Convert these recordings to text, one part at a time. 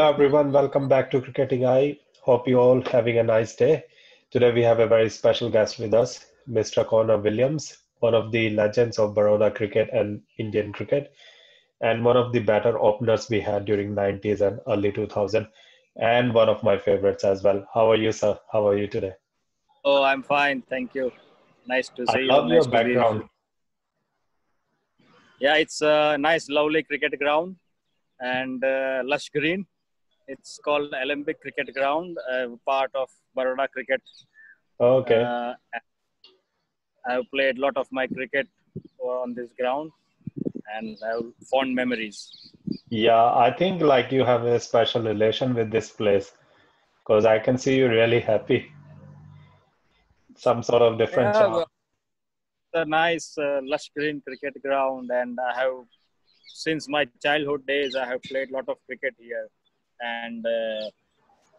Hello everyone, welcome back to Cricketing Eye. Hope you all having a nice day. Today we have a very special guest with us, Mr. Connor Williams, one of the legends of Baroda cricket and Indian cricket, and one of the better openers we had during 90s and early 2000, and one of my favorites as well. How are you, sir? How are you today? Oh, I'm fine. Thank you. Nice to I see you. love your Nice to be with background. you. Yeah, it's a nice, lovely cricket ground and lush green. It's called Olympic Cricket Ground, part of Baroda Cricket. Okay. Uh, I've played a lot of my cricket on this ground and I have fond memories. Yeah, I think like you have a special relation with this place because I can see you really happy. Some sort of different Yeah, charm. well, it's a nice, lush green cricket ground, and I have, since my childhood days, I have played a lot of cricket here, and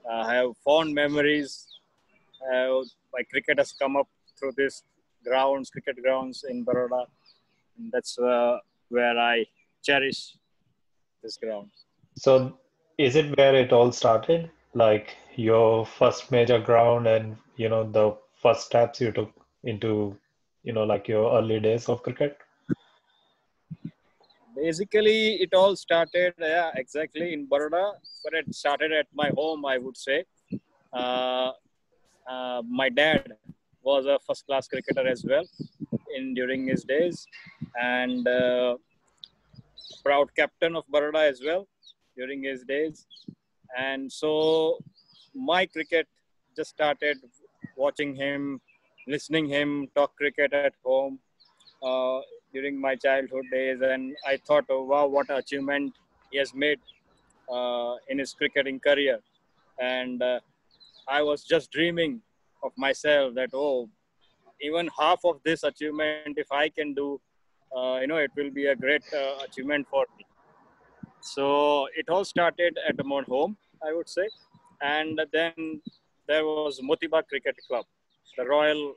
I have fond memories. My cricket has come up through this grounds, cricket grounds in Baroda. And that's where I cherish this ground. So, is it where it all started? Like your first major ground and, the first steps you took into, like your early days of cricket? Basically, it all started, yeah, exactly in Baroda, but it started at my home, I would say. Uh, my dad was a first class cricketer as well in during his days, and proud captain of Baroda as well during his days. And so my cricket just started watching him, listening him talk cricket at home uh, during my childhood days. And I thought, oh, wow, what achievement he has made in his cricketing career. And I was just dreaming of myself that, oh, even half of this achievement, if I can do, it will be a great achievement for me. So it all started at my home, I would say, and then there was Motiba Cricket Club, the Royal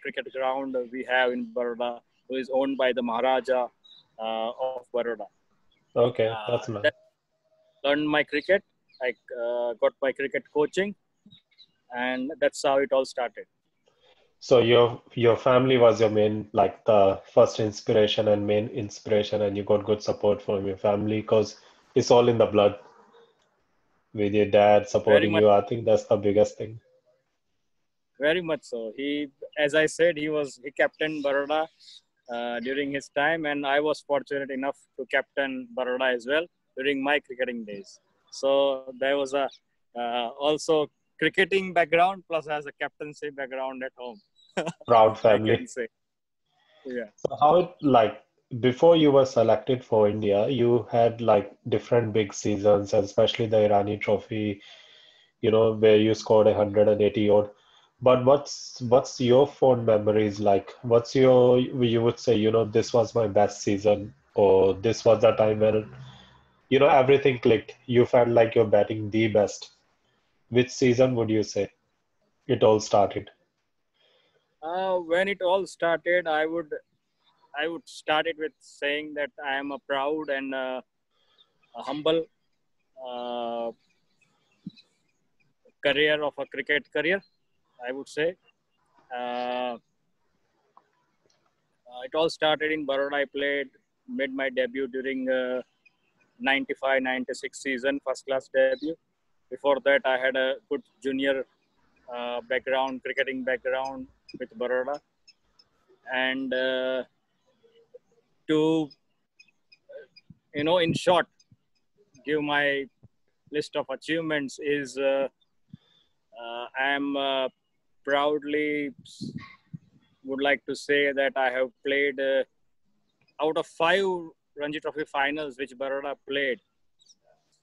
Cricket Ground we have in Baroda, who is owned by the Maharaja of Baroda. Okay, that's nice. That learned my cricket. I got my cricket coaching, and that's how it all started. So your family was your main, like the first inspiration and main inspiration, and you got good support from your family because it's all in the blood with your dad Very supporting much, you. I think that's the biggest thing. very much so. As I said, he captained Baroda during his time, and I was fortunate enough to captain Baroda as well during my cricketing days. So there was a also cricketing background plus as a captaincy background at home. Proud I can family. say, yeah. So how like before you were selected for India, you had like different big seasons, and especially the Irani Trophy, where you scored 180 odd. But what's your fond memories like? What's your you would say, this was my best season, or this was the time when, everything clicked. You felt like you're batting the best. Which season would you say it all started? When it all started, I would start it with saying that I am a proud and a humble uh, career of a cricket career. I would say. Uh, it all started in Baroda. Made my debut during 95-96 season, first class debut. Before that, I had a good junior background, cricketing background with Baroda. And to, in short, give my list of achievements is I am proudly would like to say that I have played out of 5 Ranji Trophy finals which Baroda played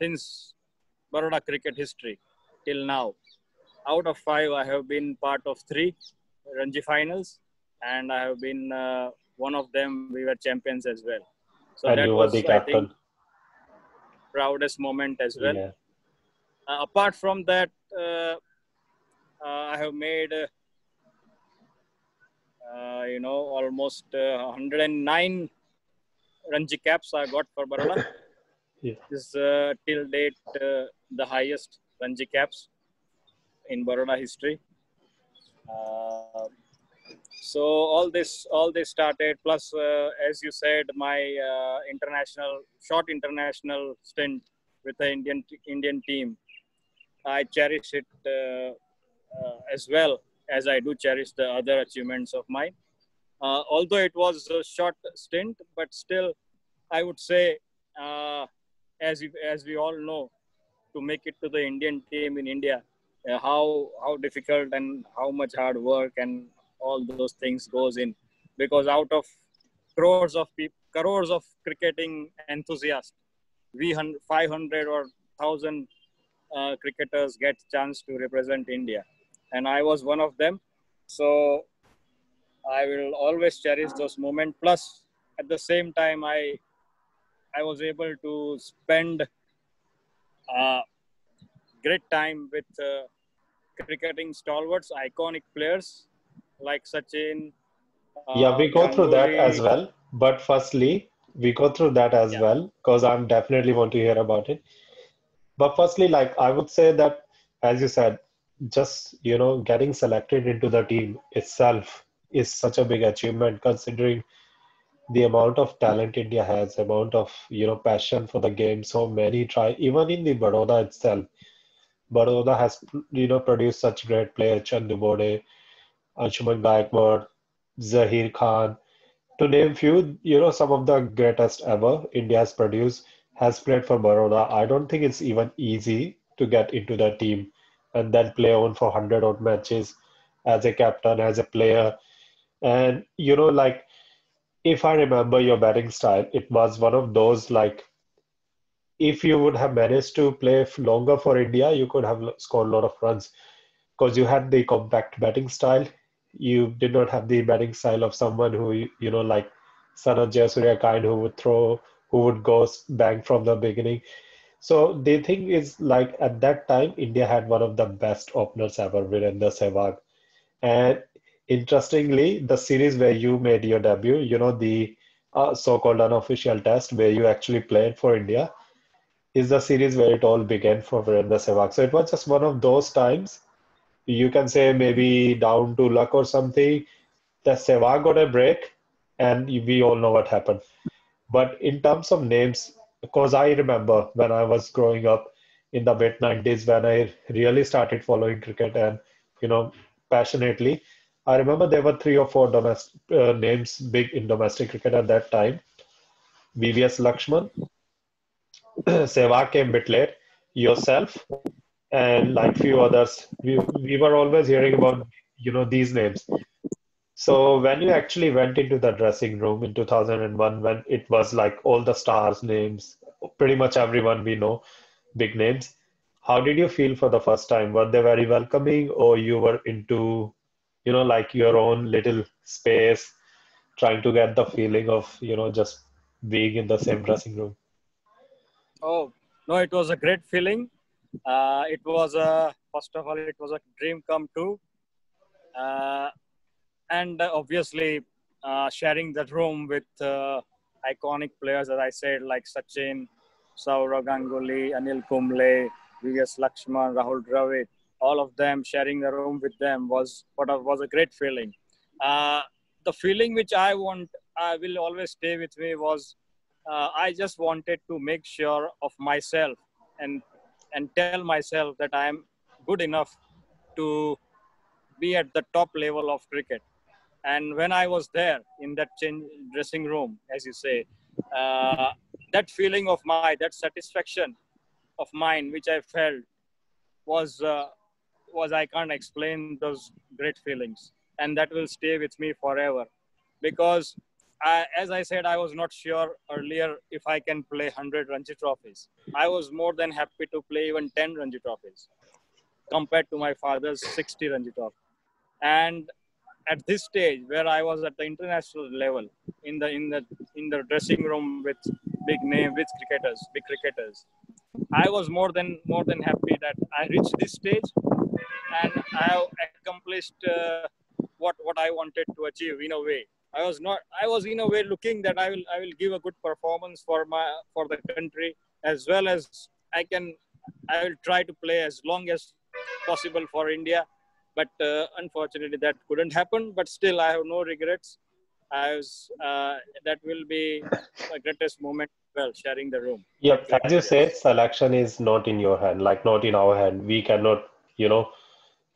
since Baroda cricket history till now. Out of 5, I have been part of 3 Ranji finals, and I have been one of them. We were champions as well. So And that you were the was, I think, captain. proudest moment as well. Yeah. Apart from that, I have made almost 109 Ranji caps I got for Baroda. Yeah. This till date the highest Ranji caps in Baroda history. Uh, so all this started. Plus, as you said, my short international stint with the Indian team. I cherish it as well as I do cherish the other achievements of mine. Although it was a short stint, but still, I would say, uh, as we all know, to make it to the Indian team in India, how difficult and how much hard work and all those things goes in, because out of crores of cricketing enthusiasts, 500 or 1,000 cricketers get chance to represent India, and I was one of them. So I will always cherish those moments. Plus, at the same time, I was able to spend uh, great time with cricketing stalwarts, iconic players like Sachin, Yeah, we go through that Ganguly. as well. But firstly, we go through that Yeah. as well because I'm definitely want to hear about it. But firstly, like I would say that, as you said, just getting selected into the team itself is such a big achievement considering the amount of talent India has, amount of passion for the game. So many try, even in the Baroda itself. Baroda has produced such great players, Chandu Bode, Anshuman Gaikwad, Zahir Khan. To name few, some of the greatest ever India has produced has played for Baroda. I don't think it's even easy to get into the team and then play on for 100 odd matches as a captain, as a player. And like if I remember your batting style, it was one of those like if you would have managed to play longer for India, you could have scored a lot of runs because you had the compact batting style. You did not have the batting style of someone who, like Sanat Jayasuriya kind, who would throw, who would go bang from the beginning. So the thing is, like at that time, India had one of the best openers ever, Virender Sehwag. And interestingly, the series where you made your debut, the so-called unofficial test where you actually played for India, is the series where it all began for Virender Sehwag. So it was just one of those times you can say maybe down to luck or something. The Sehwag got a break, and we all know what happened. But in terms of names, because I remember when I was growing up in the mid 90s when I really started following cricket and you know passionately, I remember there were three or four domestic names big in domestic cricket at that time. VVS Lakshman, Sehwag came a bit late, yourself, and like few others. We were always hearing about these names. So when you actually went into the dressing room in 2001, when it was like all the stars' names, pretty much everyone we know, big names, how did you feel for the first time? Were they very welcoming, or you were into, like your own little space, trying to get the feeling of, just being in the same dressing room? Oh no, it was a great feeling. It was first of all, it was a dream come true, uh, and obviously sharing that room with iconic players, as I said, like Sachin, Saurav Ganguly, Anil Kumble, V.S. Lakshman, Rahul Dravid. All of them sharing the room with them was a great feeling. Uh, the feeling which I will always stay with me was I just wanted to make sure of myself and tell myself that I am good enough to be at the top level of cricket. And when I was there in that dressing room, as you say, uh, that feeling of that satisfaction of mine, which I felt was I can't explain those great feelings, and that will stay with me forever, because as I said, I was not sure earlier if I can play 100 Ranji trophies. I was more than happy to play even 10 Ranji trophies compared to my father's 60 Ranji trophies. And at this stage, where I was at the international level, in the dressing room with big cricketers, I was more than happy that I reached this stage, and I have accomplished what I wanted to achieve in a way. I was in a way looking that I will give a good performance for the country, as well as I will try to play as long as possible for India. But unfortunately, that couldn't happen. But still, I have no regrets. That will be my greatest moment. Well, sharing the room with Yep, as cricket you say, players. selection is not in your hand, like not in our hand. We cannot, you know,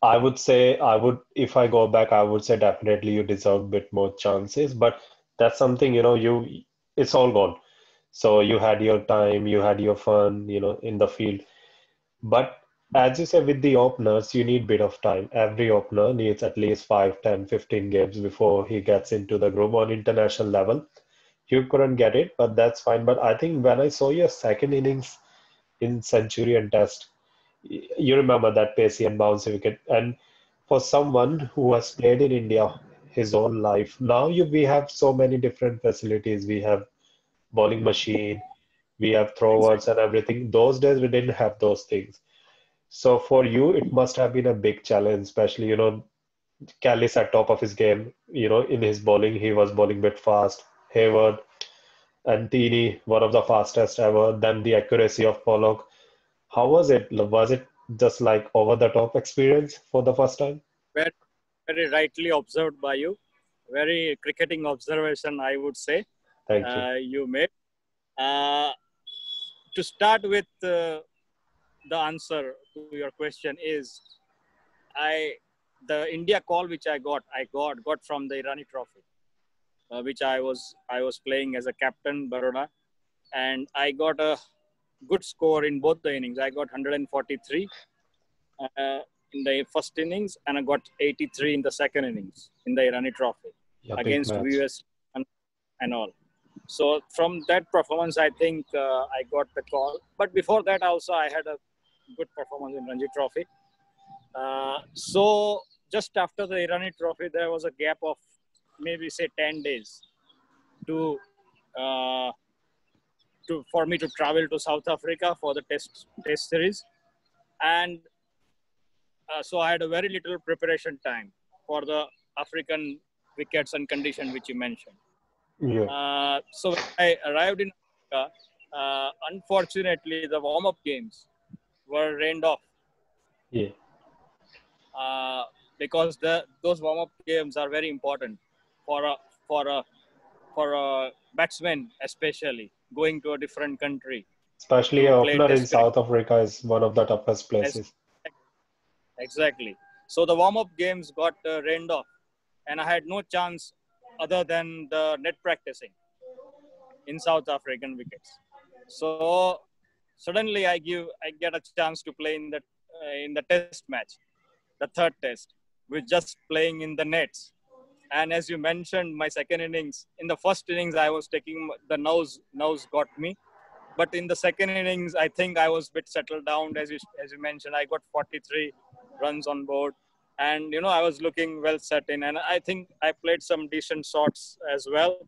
I would say I would if I go back, I would say definitely you deserve a bit more chances, but that's something, it's all gone. So you had your time, you had your fun, in the field. But as you say, with the openers, you need bit of time. Every opener needs at least 5, 10, 15 games before he gets into the group on international level. You couldn't get it, but that's fine. But I think when I saw your second innings in Centurion Test, you remember that pacey and bouncy wicket. And for someone who has played in India his whole life, now we have so many different facilities. We have bowling machine, we have throwers Exactly. and everything. Those days we didn't have those things. So for you, it must have been a big challenge, especially, Callis at top of his game. In his bowling, he was bowling a bit fast. Hayward and Teeny, one of the fastest ever. Then the accuracy of Pollock. How was it? Was it just like over the top experience for the first time? Very, very rightly observed by you. Very cricketing observation, I would say. Thank you. You made. Uh, to start with, the answer to your question is I the India call which I got from the Irani Trophy, which I was playing as a captain Baroda, and I got a good score in both the innings. I got 143 in the first innings, and I got 83 in the second innings in the Irani Trophy Yeah, big against match. US and all. So from that performance, I think I got the call. But before that, also I had a good performance in Ranji Trophy. So just after the Irani Trophy, there was a gap of maybe say 10 days to uh, for me to travel to South Africa for the test series, and so I had a very little preparation time for the African wickets and condition which you mentioned. Yeah, So when I arrived in Africa, unfortunately the warm-up games were rained off yeah. uh, because those warm-up games are very important for a for a for a batsman, especially going to a different country Especially a to play opener in Test cricket. South Africa is one of the toughest As- places. Exactly. So the warm-up games got rained off, and I had no chance other than the net practicing in South African wickets. So suddenly I get a chance to play in the test match, the third test, with just playing in the nets. And as you mentioned, my second innings, in the first innings, I was taking the nose got me. But in the second innings, I think I was a bit settled down. As you mentioned, I got 43 runs on board, and I was looking well set in. And I think I played some decent shots as well,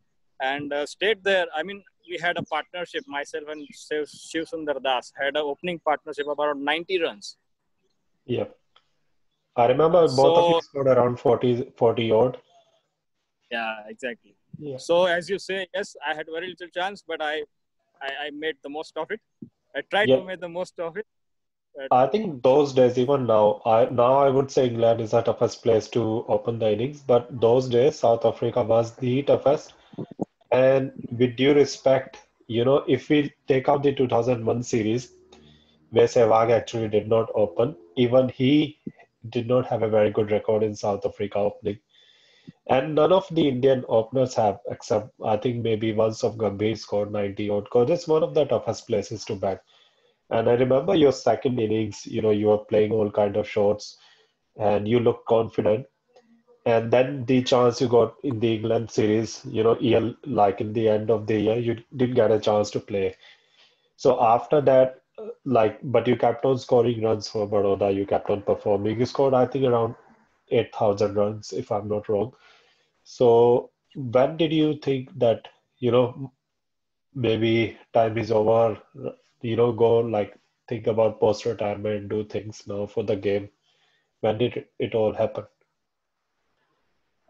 and stayed there. I mean, we had a partnership. Myself and Shiv Sundar Das had an opening partnership about 90 runs. Yeah. I remember both of you So scored around 40 odd. yeah, exactly. Yeah. So as you say, yes, I had very little chance, but I made the most of it. I tried Yeah. to make the most of it. But I think those days, even now I would say England is the toughest place to open the innings, but those days South Africa was the toughest. And with due respect, if we take out the 2001 series, where Sehwag actually did not open, even he did not have a very good record in South Africa opening. And none of the Indian openers have, except I think maybe once of Gambhir scored 90 odd, because it's one of the toughest places to bat. And I remember your second innings, you were playing all kind of shots and you looked confident. And then the chance you got in the England series, like in the end of the year, you didn't get a chance to play. So after that, but you kept on scoring runs for Baroda, you kept on performing. You scored, I think, around 8,000 runs, if I'm not wrong. So when did you think that, maybe time is over, go like think about post-retirement, do things now for the game? When did it all happen?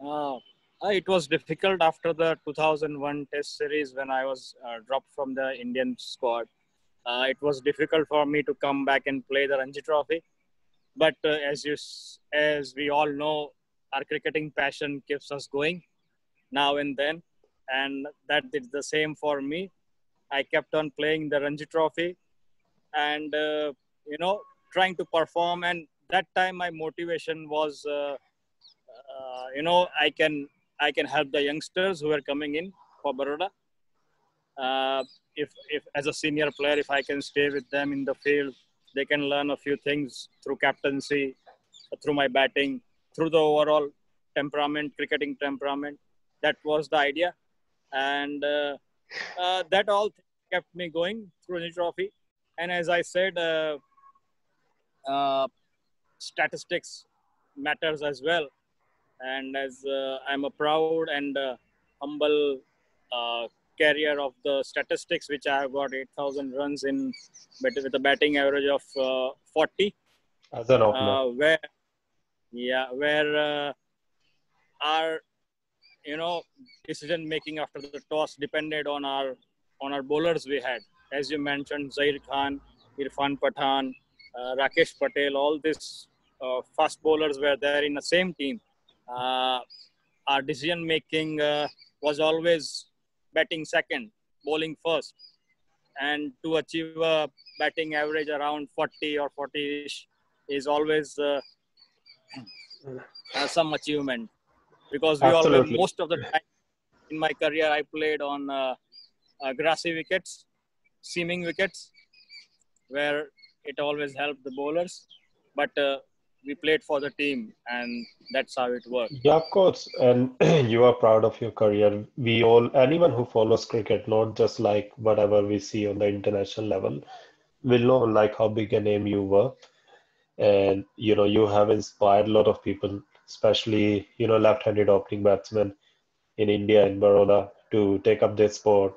uh, it was difficult after the 2001 Test series when I was dropped from the Indian squad. It was difficult for me to come back and play the Ranji Trophy. But as we all know, our cricketing passion keeps us going now and then, and that did the same for me. I kept on playing the Ranji Trophy, and you know, trying to perform. And that time, my motivation was, I can help the youngsters who are coming in for Baroda. If as a senior player, if I can stay with them in the field, they can learn a few things through captaincy, through my batting, through the overall temperament, cricketing temperament. That was the idea, and that all kept me going through the trophy. And as I said, uh, statistics matters as well. And as I'm a proud and humble uh, carrier of the statistics, which I have got 8,000 runs in, but with a batting average of 40, as an opener. where where our decision making after the toss depended on our bowlers we had, as you mentioned, Zair Khan, Irfan Pathan, Rakesh Patel. All these fast bowlers were there in the same team. Uh, our decision making was always batting second, bowling first, and to achieve a batting average around 40 or 40ish is always some achievement, because we always, Absolutely. most of the time in my career, I played on grassy wickets, seaming wickets, where it always helped the bowlers. But we played for the team, and that's how it worked. Yeah, of course. And you are proud of your career. We all, anyone who follows cricket, not just like whatever we see on the international level, will know like how big a name you were. And you have inspired a lot of people, especially left-handed opening batsmen in India and Baroda to take up this sport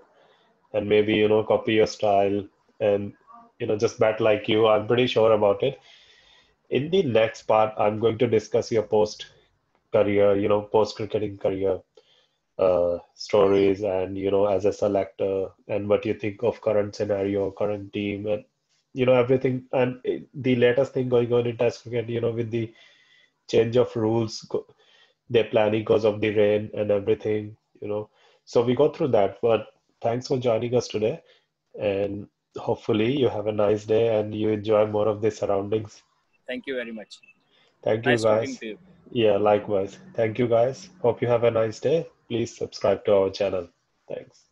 and maybe copy your style and just bat like you. I'm pretty sure about it. In the next part, I'm going to discuss your post career, post cricketing career stories, and as a selector, and what you think of current scenario, current team, and everything. And the latest thing going on in Test cricket, with the change of rules, they're planning because of the rain and everything. So we go through that. But thanks for joining us today, and hopefully you have a nice day and you enjoy more of the surroundings. Thank you very much. Thank you, Nice talking guys. to you. Yeah, likewise. Thank you, guys. Hope you have a nice day. Please subscribe to our channel. Thanks.